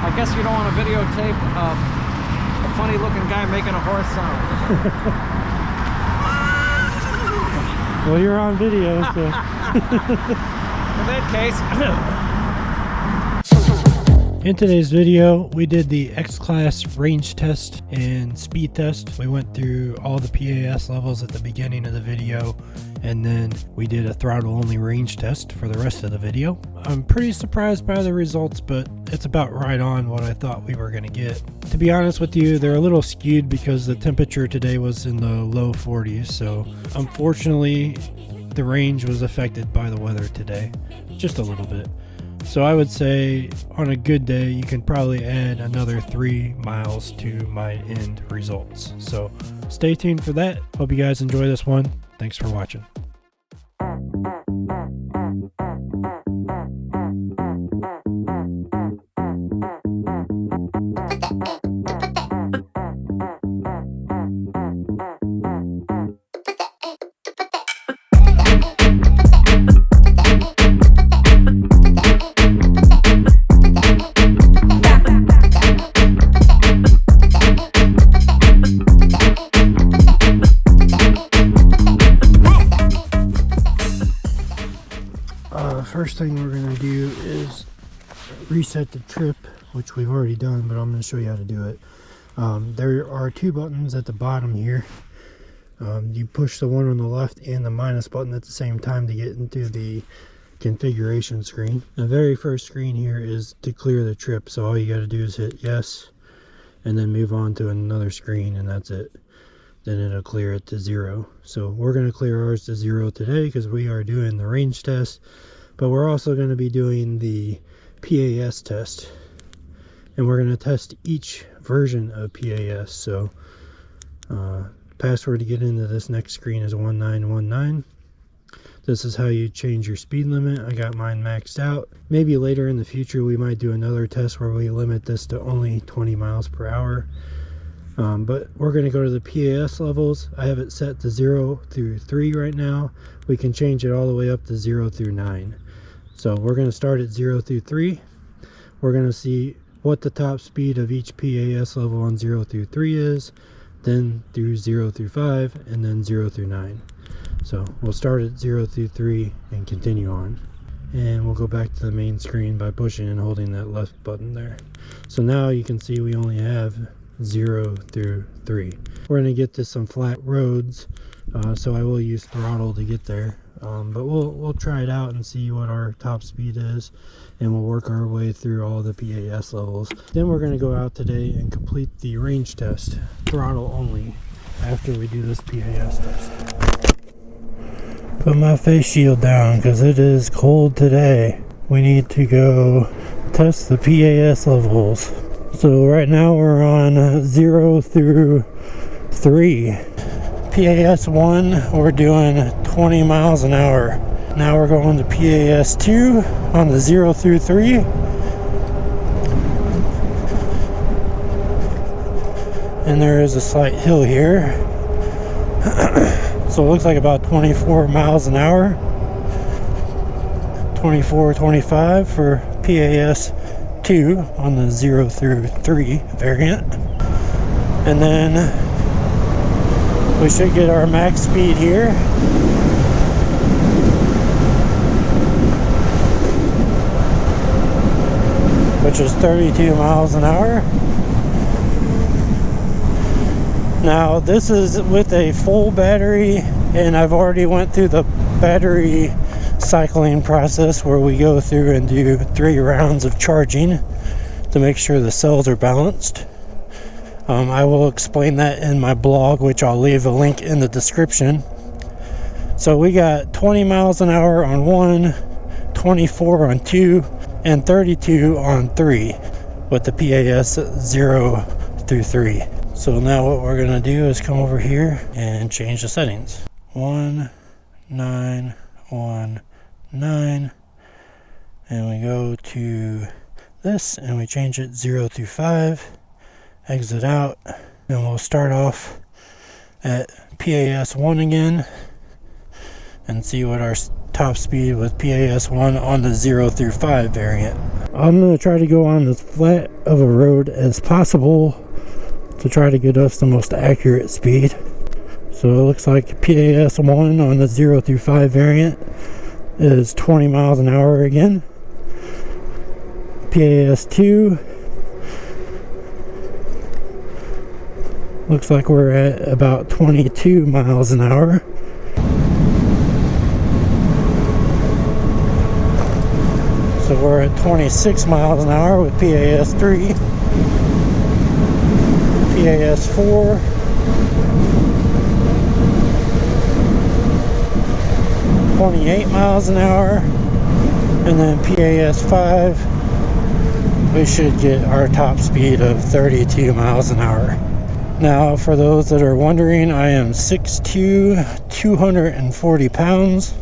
I guess you don't want to videotape a funny looking guy making a horse sound. Well, you're on video, so. In that case. In today's video, we did the X-Class range test and speed test. We went through all the PAS levels at the beginning of the video, and then we did a throttle only range test for the rest of the video. I'm pretty surprised by the results, but it's about right on what I thought we were going to get. To be honest with you, they're a little skewed because the temperature today was in the low 40s, so unfortunately the range was affected by the weather today, just a little bit. So I would say on a good day, you can probably add another 3 miles to my end results. So stay tuned for that. Hope you guys enjoy this one. Thanks for watching. First thing we're going to do is reset the trip, which we've already done, but I'm going to show you how to do it. There are 2 buttons at the bottom here. You push the one on the left and the minus button at the same time to get into the configuration screen. The very first screen here is to clear the trip, so all you got to do is hit yes and then move on to another screen, and that's it. Then it'll clear it to 0. So we're going to clear ours to 0 today because we are doing the range test. But we're also going to be doing the PAS test, and we're going to test each version of PAS. So password to get into this next screen is 1919. This is how you change your speed limit. I got mine maxed out. Maybe later in the future we might do another test where we limit this to only 20 miles per hour. But we're going to go to the PAS levels. I have it set to 0 through 3 right now. We can change it all the way up to 0 through 9. So we're going to start at 0 through 3. We're going to see what the top speed of each PAS level on 0 through 3 is, then through 0 through 5, and then 0 through 9. So we'll start at 0 through 3 and continue on. And we'll go back to the main screen by pushing and holding that left button there. So now you can see we only have 0 through 3. We're going to get to some flat roads, so I will use throttle to get there. But we'll try it out and see what our top speed is, and we'll work our way through all the PAS levels. Then we're going to go out today and complete the range test, throttle only, after we do this PAS test. Put my face shield down because it is cold today. We need to go test the PAS levels. So right now we're on 0 through 3. PAS 1, we're doing 20 miles an hour. Now we're going to PAS 2 on the 0 through 3. And there is a slight hill here. So it looks like about 24 miles an hour. 24, 25 for PAS 2 on the 0 through 3 variant. And then we should get our max speed here. Which is 32 miles an hour. Now this is with a full battery, and I've already went through the battery cycling process where we go through and do 3 rounds of charging to make sure the cells are balanced. I will explain that in my blog, which I'll leave a link in the description. So we got 20 miles an hour on 1, 24 on 2, and 32 on 3 with the PAS 0 through 3. So now what we're going to do is come over here and change the settings. 1919, and we go to this and we change it 0 through 5. Exit out, and we'll start off at PAS 1 again and see what our top speed with PAS 1 on the 0 through 5 variant. I'm going to try to go on as flat of a road as possible to try to get us the most accurate speed. So it looks like PAS 1 on the 0 through 5 variant is 20 miles an hour again. PAS 2 looks like we're at about 22 miles an hour. So we're at 26 miles an hour with PAS 3. PAS 4. .28 miles an hour. And then PAS 5. We should get our top speed of 32 miles an hour. Now, for those that are wondering, I am 6'2", 240 pounds.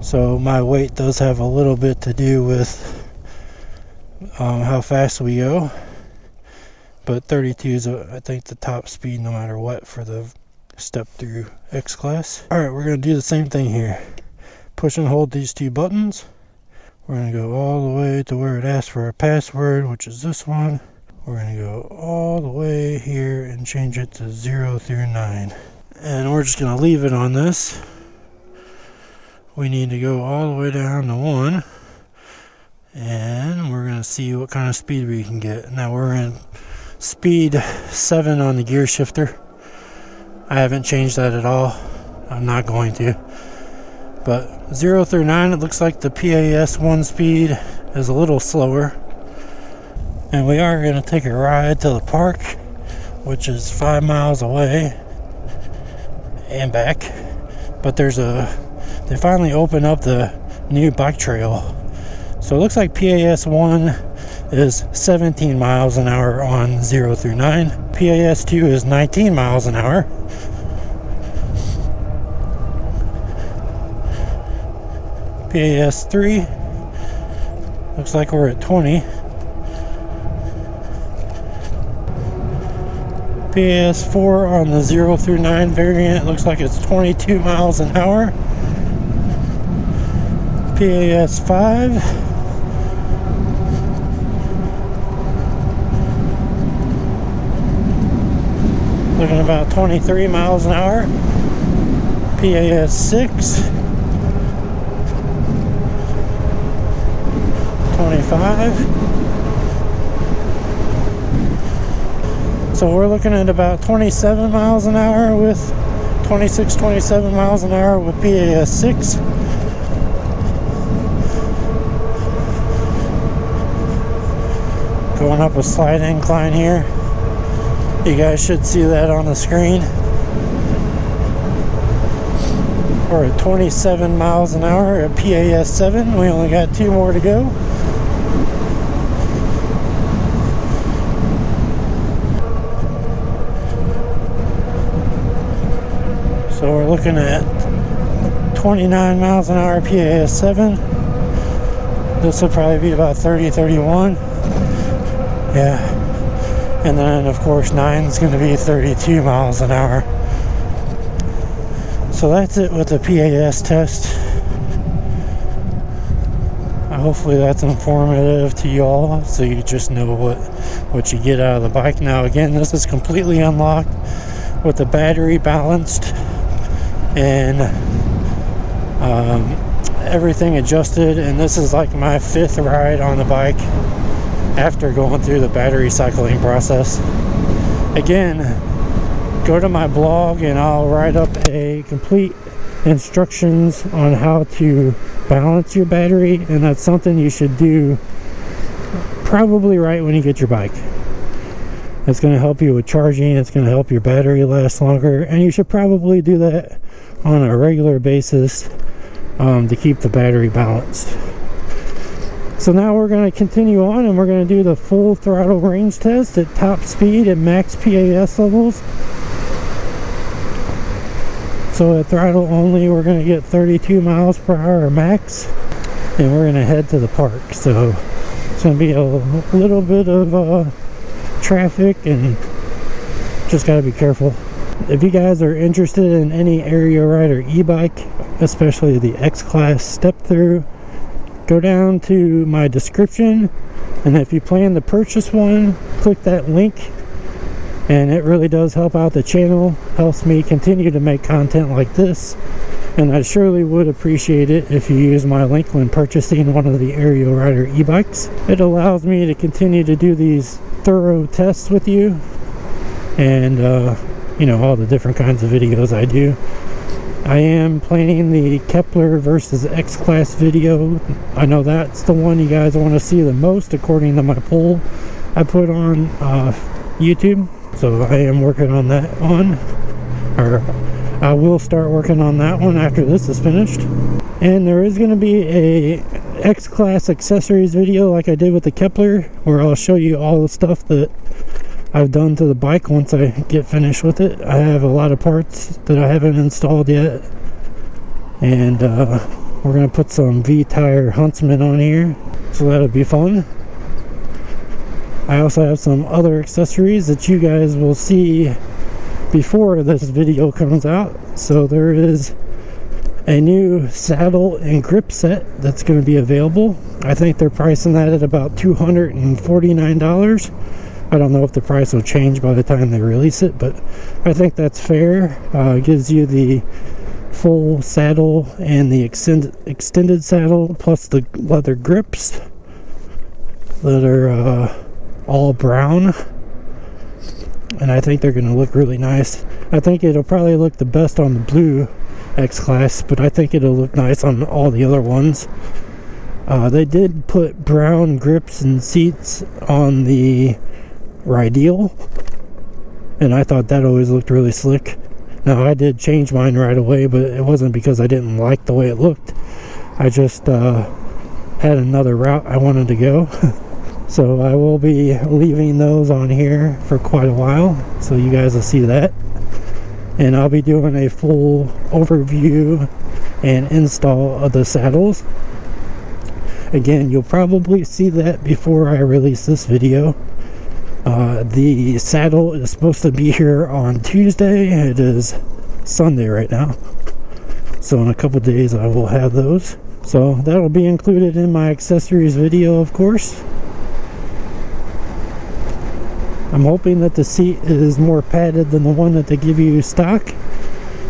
So my weight does have a little bit to do with how fast we go. But 32 is, I think, the top speed no matter what for the Step-Thru X-Class. Alright, we're going to do the same thing here. Push and hold these two buttons. We're going to go all the way to where it asks for a password, which is this one. We're going to go all the way here and change it to 0 through 9. And we're just going to leave it on this. We need to go all the way down to 1. And we're going to see what kind of speed we can get. Now we're in speed 7 on the gear shifter. I haven't changed that at all. I'm not going to. But 0 through 9, it looks like the PAS 1 speed is a little slower. And we are going to take a ride to the park, which is 5 miles away and back. But they finally opened up the new bike trail. So it looks like PAS 1 is 17 miles an hour on 0 through 9. PAS 2 is 19 miles an hour. PAS 3 looks like we're at 20. PAS 4 on the 0 through 9 variant looks like it's 22 miles an hour. PAS 5 looking about 23 miles an hour. PAS 6 25. So we're looking at about 27 miles an hour with 27 miles an hour with PAS 6. Going up a slight incline here. You guys should see that on the screen. We're at 27 miles an hour at PAS 7. We only got 2 more to go. So we're looking at 29 miles an hour PAS 7. This will probably be about 30, 31. Yeah. And then, of course, 9 is going to be 32 miles an hour. So that's it with the PAS test. Hopefully that's informative to y'all, so you just know what you get out of the bike. Now, again, this is completely unlocked with the battery balanced and everything adjusted, and this is like my 5th ride on the bike after going through the battery cycling process. Again, go to my blog and I'll write up a complete instructions on how to balance your battery, and that's something you should do probably right when you get your bike. It's going to help you with charging, it's going to help your battery last longer, and you should probably do that on a regular basis to keep the battery balanced. So now we're going to continue on and we're going to do the full throttle range test at top speed at max PAS levels. So at throttle only we're going to get 32 miles per hour max, and we're going to head to the park. So it's going to be a little bit of traffic and just got to be careful. If you guys are interested in any area ride or e-bike, especially the X-Class Step-Thru, go down to my description, and if you plan to purchase one, click that link, and it really does help out the channel, helps me continue to make content like this, and I surely would appreciate it if you use my link when purchasing one of the Ariel Rider e-bikes. It allows me to continue to do these thorough tests with you, and you know, all the different kinds of videos I do. I am planning the Kepler versus X-Class video. I know that's the one you guys want to see the most according to my poll I put on YouTube. So I am working on that one, or I will start working on that one after this is finished. And there is going to be a X-Class accessories video like I did with the Kepler, where I'll show you all the stuff that I've done to the bike once I get finished with it. I have a lot of parts that I haven't installed yet, and we're going to put some V-Tire Huntsman on here, so that'll be fun. I also have some other accessories that you guys will see before this video comes out. So there is a new saddle and grip set that's going to be available. I think they're pricing that at about $249. I don't know if the price will change by the time they release it, but I think that's fair. It gives you the full saddle and the extended saddle, plus the leather grips that are all brown, and I think they're going to look really nice. I think it'll probably look the best on the blue X-Class, but I think it'll look nice on all the other ones. They did put brown grips and seats on the Ariel, and I thought that always looked really slick. Now, I did change mine right away, but it wasn't because I didn't like the way it looked. I just had another route I wanted to go. So I will be leaving those on here for quite a while, so you guys will see that. And I'll be doing a full overview and install of the saddles. Again, you'll probably see that before I release this video. The saddle is supposed to be here on Tuesday. It is Sunday right now, so in a couple days I will have those. So that will be included in my accessories video, of course. I'm hoping that the seat is more padded than the one that they give you stock.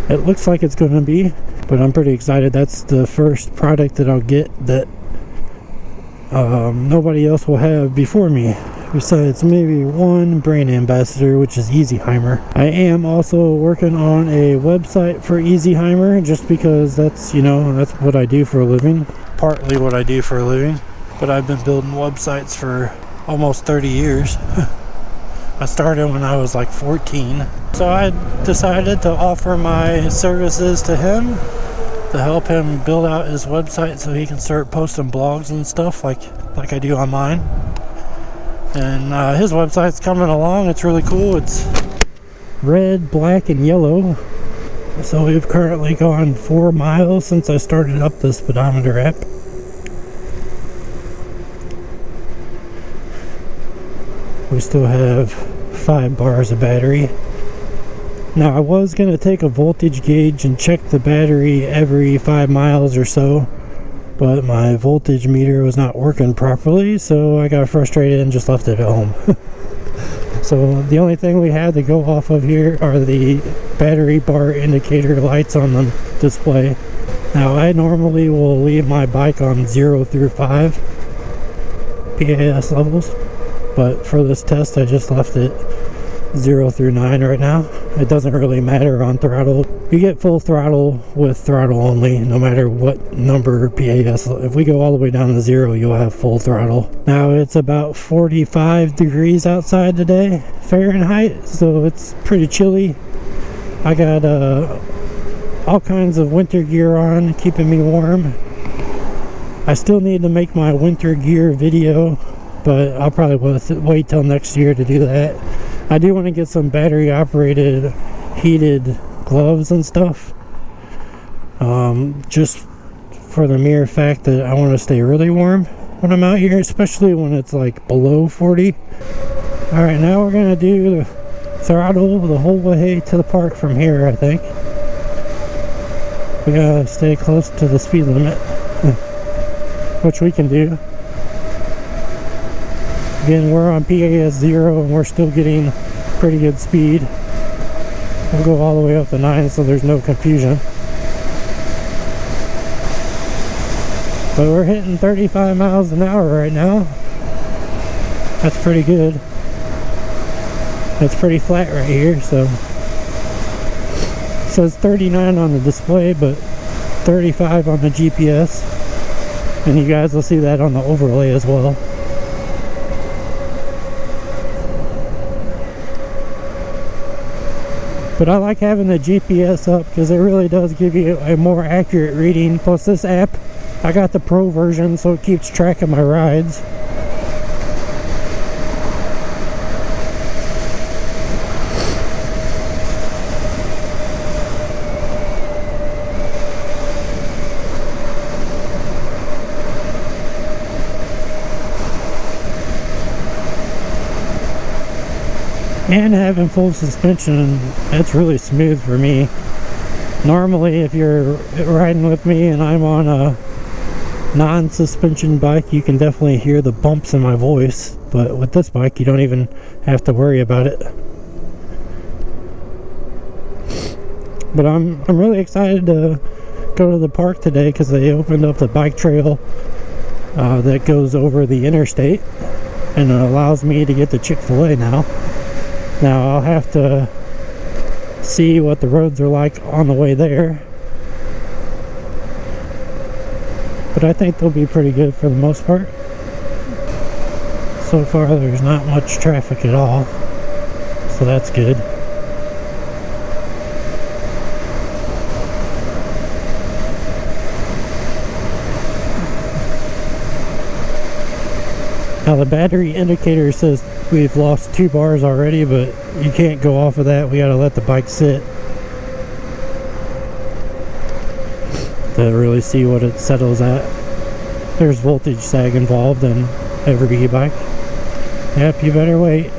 It looks like it's going to be, but I'm pretty excited. That's the first product that I'll get that nobody else will have before me, besides maybe one brand ambassador, which is Easyheimer. I am also working on a website for Easyheimer, just because that's, you know, that's what I do for a living. Partly what I do for a living, but I've been building websites for almost 30 years. I started when I was like 14. So I decided to offer my services to him to help him build out his website so he can start posting blogs and stuff like I do on mine. And his website's coming along. It's really cool. It's red, black, and yellow. So we've currently gone 4 miles since I started up the speedometer app. We still have 5 bars of battery. Now, I was going to take a voltage gauge and check the battery every 5 miles or so, but my voltage meter was not working properly, so I got frustrated and just left it at home. So the only thing we had to go off of here are the battery bar indicator lights on the display. Now, I normally will leave my bike on 0 through 5 PAS levels, but for this test I just left it 0 through 9 right now. It doesn't really matter on throttle. You get full throttle with throttle only, no matter what number PAS. If we go all the way down to 0, you'll have full throttle. Now it's about 45 degrees outside today, Fahrenheit, so it's pretty chilly. I got all kinds of winter gear on, keeping me warm. I still need to make my winter gear video, but I'll probably wait till next year to do that. I do want to get some battery operated heated gloves and stuff, just for the mere fact that I want to stay really warm when I'm out here, especially when it's like below 40. Alright, now we're going to do the throttle the whole way to the park from here. I think we gotta stay close to the speed limit. which we can do. Again, we're on PAS 0 and we're still getting pretty good speed. We'll go all the way up to 9 so there's no confusion. But we're hitting 35 miles an hour right now. That's pretty good. It's pretty flat right here, so it says 39 on the display, but 35 on the GPS. And you guys will see that on the overlay as well. But I like having the GPS up because it really does give you a more accurate reading. Plus this app, I got the Pro version, so it keeps track of my rides. And having full suspension, it's really smooth for me. Normally if you're riding with me and I'm on a non-suspension bike, you can definitely hear the bumps in my voice, but with this bike you don't even have to worry about it. But I'm really excited to go to the park today because they opened up the bike trail that goes over the interstate, and it allows me to get to Chick-fil-A now. Now I'll have to see what the roads are like on the way there, but I think they'll be pretty good for the most part. So far there's not much traffic at all, so that's good. Now the battery indicator says we've lost 2 bars already, but you can't go off of that. We gotta let the bike sit to really see what it settles at. There's voltage sag involved in every e-bike. Yep, you better wait.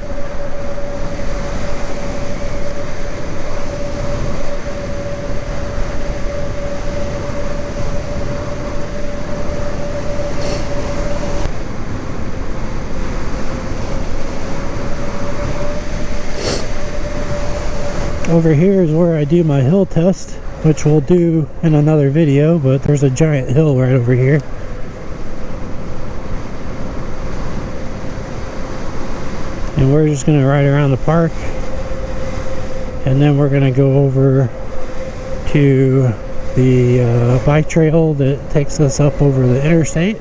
Over here is where I do my hill test, which we'll do in another video, but there's a giant hill right over here. And we're just going to ride around the park, and then we're going to go over to the bike trail that takes us up over the interstate.